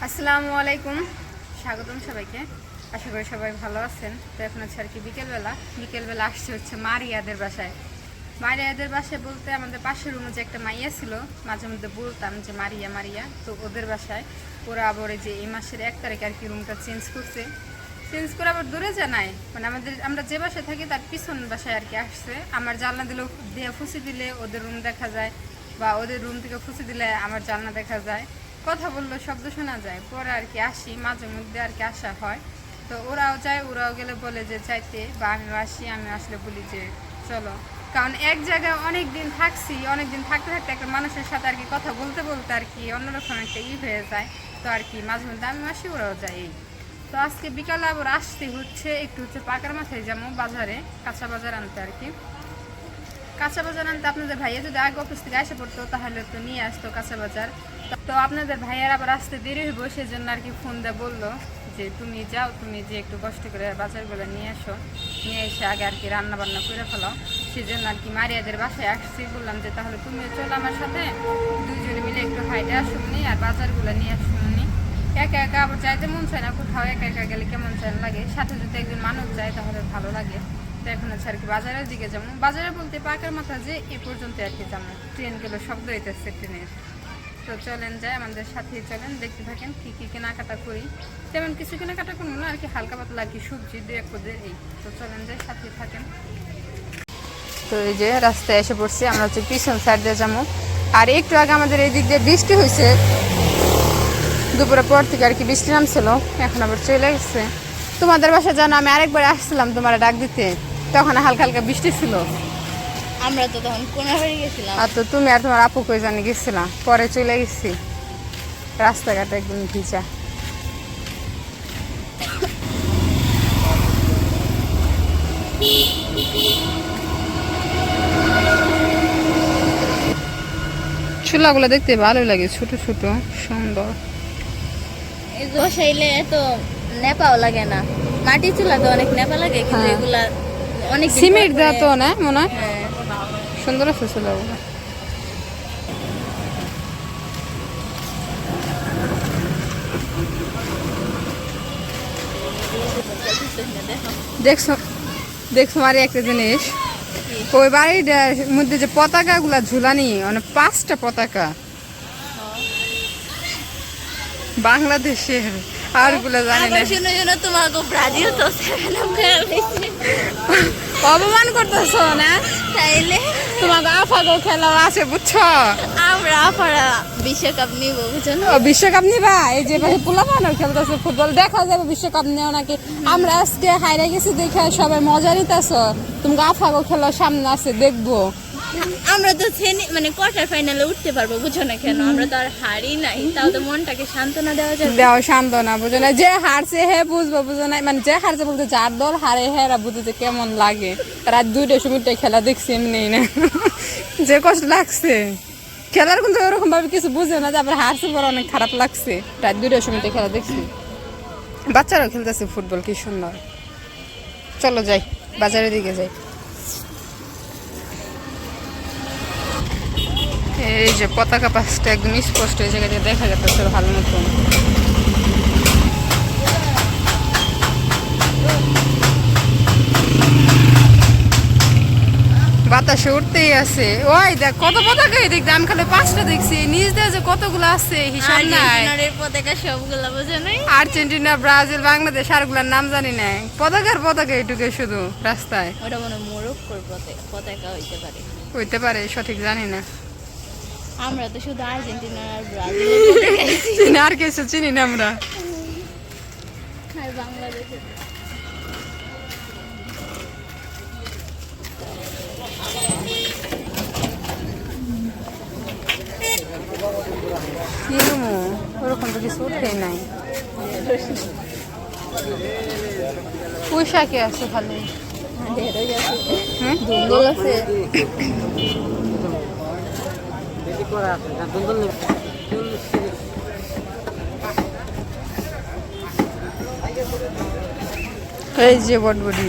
আসসালামু আলাইকুম, স্বাগতম সবাইকে। আশা করি সবাই ভালো আছেন। তো এখন হচ্ছে আর কি বিকেলবেলা আসছে হচ্ছে মারিয়াদের বাসায়। মারিয়াদের বাসায় বলতে আমাদের পাশের রুমে যে একটা মাইয়া ছিল, মাঝে মধ্যে বলতাম যে মারিয়া মারিয়া। তো ওদের বাসায় ওরা আবার যে এই মাসের 1 তারিখে আর কি রুমটা চেঞ্জ করে আবার দূরে জানায়, মানে আমরা যে বাসায় থাকি তার পিছন বাসায় আর কি আসছে। আমার জানলা দিলেও দিয়ে ফুসি দিলে ওদের রুম দেখা যায়, বা ওদের রুম থেকে ফুসি দিলে আমার জানলা দেখা যায়। কথা বললো, শব্দ শোনা যায়। পরে আর কি আসি, মাঝে মধ্যে আর কি আসা হয়। তো ওরাও যায়, ওরাও গেলে বলে যে যাইতে, বা আমিও আসি, আমি আসলে বলি যে চলো। কারণ এক জায়গায় অনেক দিন থাকতে থাকতে একটা মানুষের সাথে আর কি কথা বলতে বলতে আর কি অন্যরকম একটা হয়ে যায়। তো আর কি মাঝে মধ্যে আমি আসি, ওরাও যায়। এই তো আজকে বিকালে আবার আসতে হচ্ছে, একটু হচ্ছে পাকার মাথায় যাবো বাজারে, কাঁচা বাজার আনতে আর কি। কাঁচা বাজার আনতে আপনাদের ভাইয়া যদি আগে অফিস থেকে এসে পড়তো তাহলে তো নিয়ে আসতো কাঁচা বাজার। তো আপনাদের ভাইয়ার আবার আসতে দেরি হইব, সেজন্য আর কি ফোন দিয়ে বললো যে তুমি যাও, তুমি যে একটু কষ্ট করে বাজারগুলো নিয়ে আসো, নিয়ে এসে আগে আর কি রান্না বান্না করে ফেলাও। সেজন্য আর কি মারিয়াদের বাসায় আসছি। বললাম যে তাহলে তুমিও চলো আমার সাথে, দুইজনে মিলে একটু হাইটে আসুন নি আর বাজারগুলো নিয়ে আসুন নি। একা একা আবার যাইতে মন চায় না কোথাও, একা একা গেলে কেমন চায় লাগে, সাথে যদি একজন মানুষ যায় তাহলে ভালো লাগে। তো এখন হচ্ছে আর কি বাজারের দিকে যাবো। বাজারে বলতে পাকের মাথা যে এ পর্যন্ত আর কি যাবো, ট্রেনগুলো শব্দ হইতেছে ট্রেনের। তো চলেন যাই, আমাদের সাথেই চলেন, দেখতে থাকেন কী কী কেনাকাটা করি। তেমন কিছু কেনাকাটা করবো না আর কি, হালকা পাতলা আর কি সবজি দু এক পদের এই। তো চলেন যাই, সাথেই থাকেন। তো এই যে রাস্তায় এসে পড়ছি, আমরা হচ্ছে পিছন সাইড দিয়ে যাবো। আর একটু আগে আমাদের এই দিক দিয়ে বৃষ্টি হয়েছে, দুপুরের পর থেকে আর কি বৃষ্টি নামছিল, এখন আবার চলে গেছে। তোমাদের বাসায় জানো আমি আরেকবার আসছিলাম তোমার ডাক দিতে, তখন হালকা হালকা বৃষ্টি ছিল। আমরা তো তখন কোনাবাড়ি গেছিলাম। আর তো তুমি আর তোমার আপু কই জানি গেছিলাম, পরে চলে গেছি। রাস্তাঘাট একদম ভিজা। চুলাগুলো দেখতে ভালোই লাগে, ছোট ছোট সুন্দর। বসাইলে এত নেপাও লাগে না, মাটি চুলা তো অনেক নেপা লাগে, কিন্তু হ্যাঁ। এগুলা অনেক সিমেন্ট দেওয়া তো না মনে হয়, হ্যাঁ। সুন্দর আছে চুলাগুলো। দেখছো দেখছো মারি একটা জিনিস, ওই বাড়ির মধ্যে যে পতাকা গুলা ঝুলানি, মানে 5টা পতাকা বাংলাদেশের, আর গুলা জানি না। শুনে শুনে তোমাকে ব্রাজিল তো অপমান করতেছো না, তাইলে তোমাকে আফাগো খেলাও আছে বুঝছো। আমরা আপারা বিশ্বকাপ নিব, বুঝছো না? ও বিশ্বকাপ নিবা, এই যে পোলাপানও খেলতেছে ফুটবল, দেখা যাবে বিশ্বকাপ নেও নাকি। আমরা আজকে হাইরে গেছি দেখে সবাই মজা নিতেছো, তুমি আফাগো খেলা সামনে আছে দেখবো। আমরা তো মানে কোয়ার্টার ফাইনালে উঠতে পারবো, বুঝছো না কেন? আমরা তো আর হারি নাই, তাও তো মনটাকে সান্ত্বনা দেওয়া যাবে। দেওয়া সান্ত্বনা, বুঝো না, যে হারছে হে বুঝবো, বুঝো না, মানে যে হারছে বলতে যার দল হারে হেরা বুঝে যে কেমন লাগে। রাত 2টার সময় খেলা দেখছি এমনি না, যে কষ্ট লাগছে খেলার, কিন্তু ওরকম ভাবে কিছু বুঝে না যে আবার হারছে পর অনেক খারাপ লাগছে। রাত 2টার সময় খেলা দেখছি, বাচ্চারাও খেলতেছে ফুটবল, কি সুন্দর। চলো যাই, বাজারের দিকে যাই। এই যে পতাকা 5টা একদম স্পষ্ট, এই জায়গাটা দেখা যাচ্ছে ভালো মতন। বাতাসে উঠতেই আছে, ওই দেখ কত পতাকা, এদিক আমি খালি 5টা দেখছি, নিজ দিয়ে যে কতগুলো আছে হিসাব নাই। আর্জেন্টিনার পতাকা সবগুলা, বুঝো নাই? আর্জেন্টিনা, ব্রাজিল, বাংলাদেশ, আরগুলার নাম জানি না। পতাকা এইটুকু শুধু রাস্তায়। ওটা মনে হয় মরক্কোর পতাকা হইতে পারে, সঠিক জানি না। আমরা তো শুধু আর্জেন্টিনা আর ব্রাজিল আর কিছু চিনি না আমরা। আর বাংলাদেশের ওরকম তো কিছু উঠেই নাই। পুঁইশাকে আছে খালি, দুন্দুল আছে। এই যে বটবটি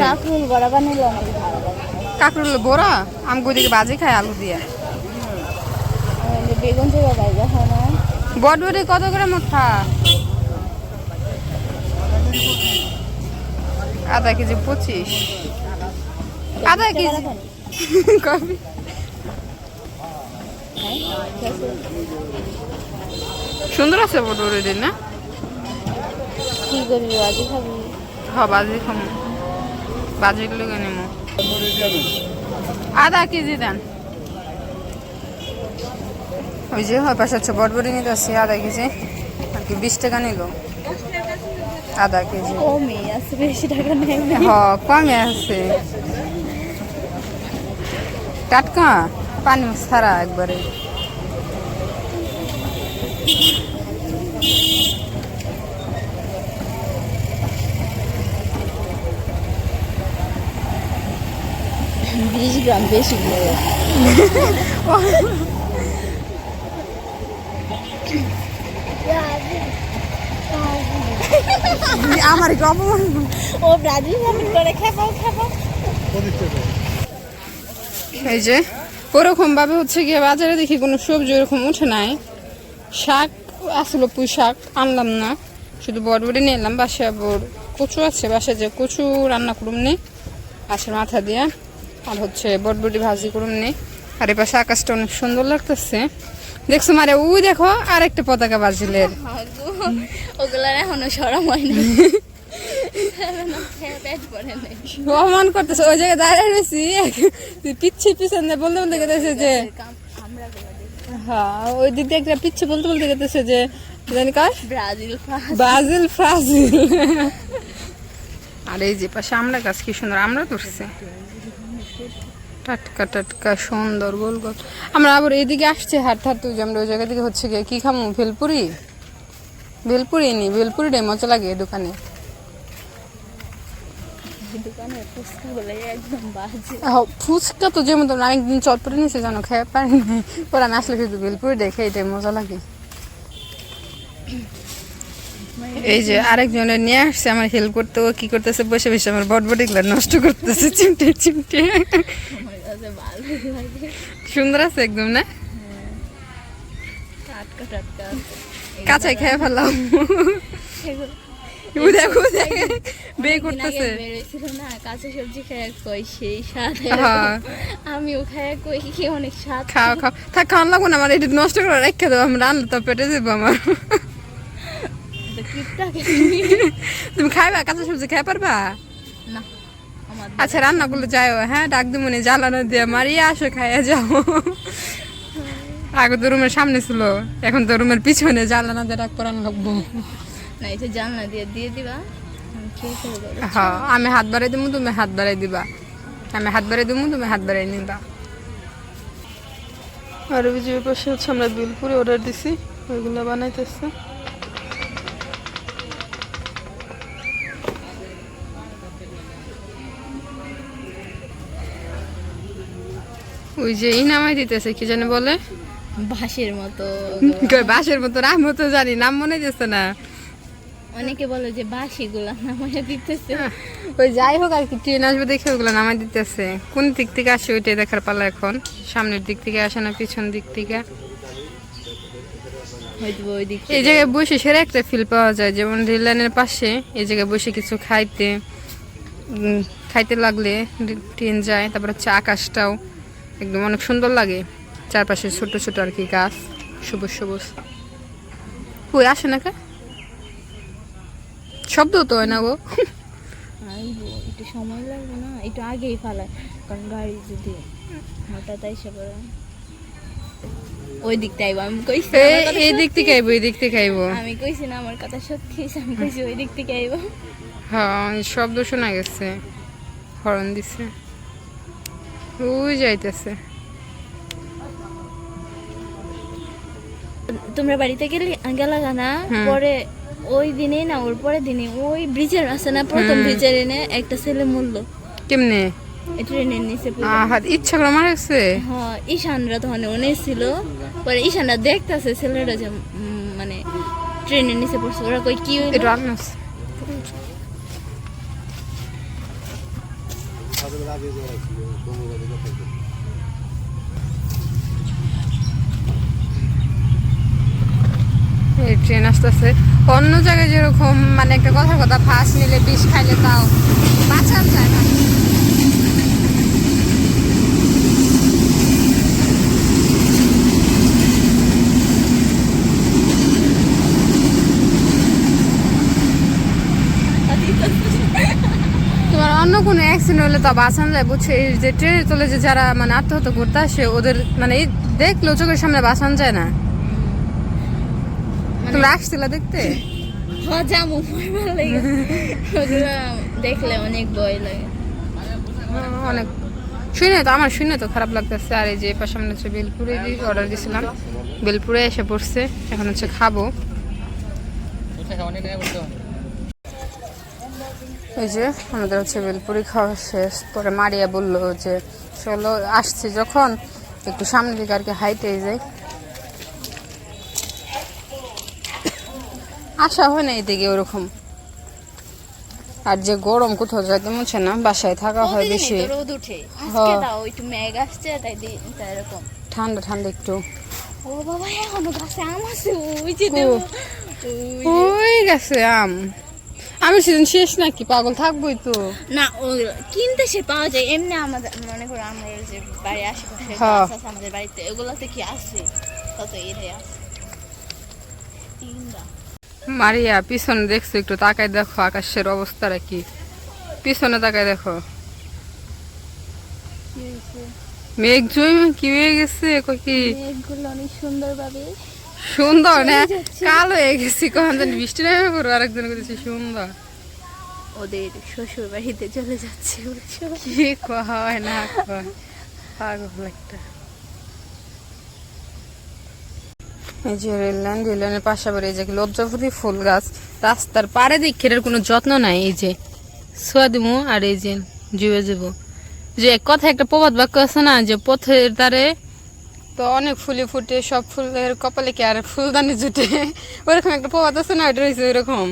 কাঁকরুল বড়া বানাইলে অনেক ভালো লাগে। কাঁকরুল বড়া আমি দিকে বাজি খাই আলু দিয়ে। বেগুন চোরা বাইজা হয় না, বটবটি কত করে মোটা? আধা কেজি 25। আধা কেজি কবে? সুন্দর আছে বটবটি না? কি করবি বাজি খাবি? হ্যাঁ বাজি খামো, বাজিগুলো নেবো। আধা কেজি দেন। ওই যে হয় পাশে হচ্ছে বটবটি নিতে আসছি আধা কেজি, আর কি 20 টাকা নিল আধা কেজি। কমে আছে, বেশি টাকা নেই। হ্যাঁ কমে আছে, টাটকা পানি ছাড়া একবারে। বিশ গ্রাম বেশি আমার অপমান। ও ব্রাজিল করে খেপাও খেপাও। এই যে ওরকম ভাবে হচ্ছে গিয়ে বাজারে দেখি কোনো সবজি ওরকম উঠে নাই। শাক আসলো, পুঁই শাক আনলাম না, শুধু বটবটি নিয়ে এলাম। বাসায় আবার কচু আছে, বাসায় যে কচু রান্না করুম নি মাছের মাথা দিয়ে, আর হচ্ছে বটবটি ভাজি করুম নি। আর এ পাশে আকাশটা অনেক সুন্দর লাগতেছে, দেখছো মারে? ওই দেখো আরেকটা পতাকা বাজিলের। ওগুলার এখনো সরম হয় না। অপমান করতেছে, ওই জায়গায় দাঁড়িয়ে রয়েছি পিচ্ছি পিছনে বলতে বলতে গেতেছে যে, হ্যাঁ ওই দিক দিয়ে একটা পিচ্ছি বলতে বলতে গেতেছে যে জানি কার ব্রাজিল ফ্রাজিল। আর এই যে পাশে আমরা গাছ কি সুন্দর আমরা তুলছে, টাটকা টাটকা সুন্দর গোল গোল। আমরা আবার এইদিকে আসছি হাঁটতে হাঁটতে, আমরা ওই জায়গা থেকে হচ্ছে গিয়ে কি খামো, ভেলপুরি। ভেলপুরি নি, ভেলপুরিটাই মজা লাগে দোকানে। ফুচকা তো যেমন তোমরা অনেকদিন চটপটে নিয়েছে জানো, খেয়ে পারি না, পরে আমি আসলে কিন্তু ভেলপুরি দেখে এটাই মজা লাগে। এই যে আরেকজনের নিয়ে আসছে আমার হেল্প করতে, ও কি করতেছে বসে বসে আমার বটবটি গুলা নষ্ট করতেছে চিমটে চিমটে। সুন্দর আছে একদম না? কাঁচাই খেয়ে ফেললাম। আমিও খায় কই কি অনেক স্বাদ। খাওয়া খাও, থাক খাওয়ান লাগবো না আমার, এটা নষ্ট করে রেখে দেবো, আমি রান্না তো পেটে দেবো আমার। তুমি খাইবা কাঁচা সবজি খাই পারবা না? আচ্ছা রান্না করলে যাও, হ্যাঁ ডাক দিব মনে জ্বালানো দিয়ে মারিয়ে আসো খাইয়া যাও। আগে তো রুমের সামনে ছিল, এখন তো রুমের পিছনে, জ্বালানা দিয়ে ডাক করান লাগবো না, এটা জানলা দিয়ে দিয়ে দিবা। হ্যাঁ আমি হাত বাড়াই দিব, তুমি হাত বাড়াই দিবা, আমি হাত বাড়াই দিব, তুমি হাত বাড়াই নিবা। আর ওই যে পাশে হচ্ছে আমরা বিলপুরি অর্ডার দিছি, ওইগুলো বানাইতেছে। ওই যে এই নামাই দিতেছে কি জানি বলে, বাঁশের মতো। বাঁশের মতো নাম তো জানি, নাম মনে যাচ্ছে না। অনেকে বলে যে বাঁশি গুলা নামাই দিতেছে। ওই যাই হোক আর কি, ট্রেন আসবে দেখে ওগুলো নামাই দিতেছে। কোন দিক থেকে আসে ওইটাই দেখার পালা এখন, সামনের দিক থেকে আসে না পিছন দিক থেকে। এই জায়গায় বসে সেরা একটা ফিল পাওয়া যায়, যেমন রেল লাইনের পাশে এই জায়গায় বসে কিছু খাইতে লাগলে ট্রেন যায়। তারপরে হচ্ছে আকাশটাও একদম অনেক সুন্দর লাগে, চারপাশে ছোট ছোট আর কি গাছ, সবুজ সবুজ। কই আসে না কা শব্দ তো হয় না গো। একটু সময় লাগবে না, একটু আগেই ফালায়, কারণ গাড়ি যদি হঠাৎ এসে পড়ে। ওই দিকটা আইবো, আমি কইছি এই দিক থেকে আইবো, এই দিক থেকে আইবো। আমি কইছি না আমার কথা সত্যি, আমি কইছি ওই দিক থেকে আইবো। হ্যাঁ শব্দ শোনা গেছে, হর্ন দিছে, ওই যাইতেছে। তোমরা বাড়িতে গেলা না পরে ওই দিনে না, ওর পরের দিনে ওই ব্রিজের আছে না, প্রথম ব্রিজের এনে একটা ছেলে মরলো। কেমনে? ট্রেনের নিচে ইচ্ছা করে মারা গেছে। হ্যাঁ ঈশানরা তখন অনেক ছিল, পরে ঈশানরা দেখতেছে ছেলেটা যে মানে ট্রেনের নিচে পড়ছে। ওরা কই কি হইলো, এই ট্রেন আসতেছে। অন্য জায়গায় যেরকম মানে একটা কথার কথা ফাঁস নিলে বিষ খাইলে তাও বাঁচান যায় না। তোমার অন্য কোনো অ্যাক্সিডেন্ট হলে তা বাঁচানো যায়, বুঝছো? এই যে ট্রেনে চলে যে যারা মানে আত্মহত্যা করতে আসে ওদের মানে এই দেখলেও চোখের সামনে বাঁচানো যায় না। তোমরা আসছিলা দেখতে? দেখলে অনেক ভয় লাগে, অনেক শুনে তো খারাপ লাগতেছে। আর এই যে সামনে হচ্ছে বেলপুরে অর্ডার দিয়েছিলাম, বেলপুরে এসে পড়ছে, এখন হচ্ছে খাবো। এই যে আমাদের হচ্ছে বেলপুরি খাওয়া শেষ। পরে মারিয়া বললো যে চলো আসছি যখন একটু সামনের দিকে আর কি হাইটে যাই। আসা হয় না এদিকে ওরকম। আর যে গরম কোথাও যাইতে মনে না, বাসায় থাকা হয় বেশি। ঠান্ডা ঠান্ডা একটু। ওই গাছে আম, আমের সিজন শেষ নাকি? পাগল থাকবোই তো না, কিনতে সে পাওয়া যায় এমনি। আমাদের মনে করো আমাদের যে বাড়ি আশেপাশে গাছ আছে আমাদের বাড়িতে, এগুলোতে কি আছে? তত এটাই আছে। মারিয়া পিছনে দেখছো? একটু তাকায় দেখো আকাশের অবস্থাটা কি। পিছনে তাকায় দেখো, মেঘ জমে কি হয়ে গেছে। কি মেঘগুলো অনেক সুন্দর ভাবে সুন্দর না, কালো হয়ে গেছি। কখন জানি বৃষ্টি নেমে পড়বো। আরেকজন করেছে সুন্দর। ওদের শ্বশুর বাড়িতে চলে যাচ্ছে, বুঝছো? কি কয় না কয়, পাগল একটা। এই যে রেললাইন, রেললাইনের পাশাপাশি এই যে লজ্জাপতি ফুল গাছ রাস্তার পারে দেখে এটার কোনো যত্ন নাই। এই যে ছোয়া দিমু আর এই যে জুয়ে যাবো। যে এক কথা একটা প্রবাদ বাক্য আছে না, যে পথের ধারে তো অনেক ফুলে ফুটে সব ফুলের কপালে কি আর ফুলদানি জুটে, ওরকম একটা প্রবাদ আছে না, ওইটা হয়েছে ওইরকম।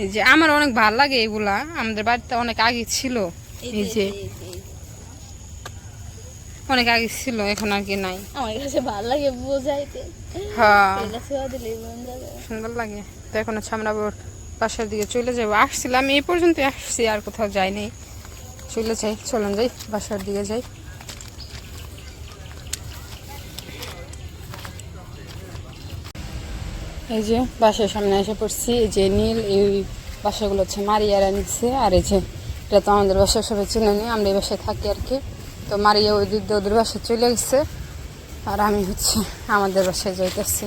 এই যে আমার অনেক ভালো লাগে এগুলা, আমাদের বাড়িতে অনেক আগে ছিল। এই যে অনেক আগে ছিল, এখন আর কি নাই। আমার কাছে ভালো লাগে বোঝাইতে। হ্যাঁ সুন্দর লাগে। তো এখন হচ্ছে আমরা বাসার দিকে চলে যাবো। আসছিলাম এই পর্যন্ত আসছি, আর কোথাও যাইনি। চলে যাই, চলুন যাই, বাসার দিকে যাই। এই যে বাসার সামনে এসে পড়ছি। এই যে নীল এই বাসাগুলো হচ্ছে মারিয়ারা নিচ্ছে। আর এই যে এটা তো আমাদের বাসায় সবাই চিনে নি, আমরা এই বাসায় থাকি আর কি। তো মারিয়া ওই দিক দিয়ে ওদের বাসায় চলে গেছে, আর আমি হচ্ছে আমাদের বাসায় যাইতেছি।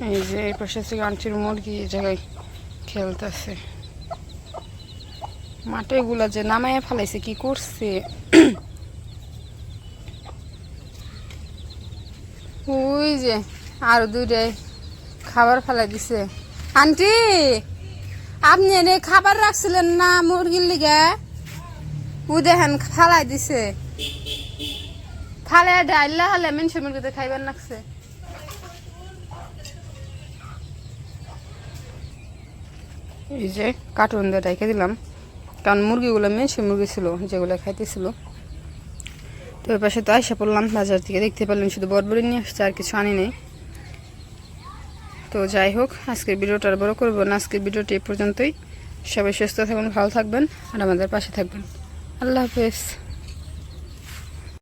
এই যে এই পাশে থেকে আন্টির মুরগি এই জায়গায় খেলতেছে। মাঠে গুলা যে নামায় ফেলাইছে, কি করছে। ওই যে আর দুইটাই খাবার ফেলাই দিছে। আন্টি আপনি এনে খাবার রাখছিলেন না মুরগির লিগে? ও দেখেন ফালাই দিছে। ফালে ডাইলা হলে মেনসে মুরগিতে খাইবার লাগছে। এই যে কার্টুন দিয়ে রেখে দিলাম, কারণ মুরগিগুলো মেনসে মুরগি ছিল যেগুলো খাইতেছিল। তো ওই পাশে তো আইসা পড়লাম বাজার থেকে, দেখতে পারলাম শুধু বড়বড়ি নিয়ে আসছে, আর কিছু আনি নেই। তো যাই হোক, আজকের ভিডিওটা আর বড় করবো না। আজকের ভিডিওটি এই পর্যন্তই। সবাই সুস্থ থাকবেন, ভালো থাকবেন, আর আমাদের পাশে থাকবেন। আল্লাহ হাফেজ।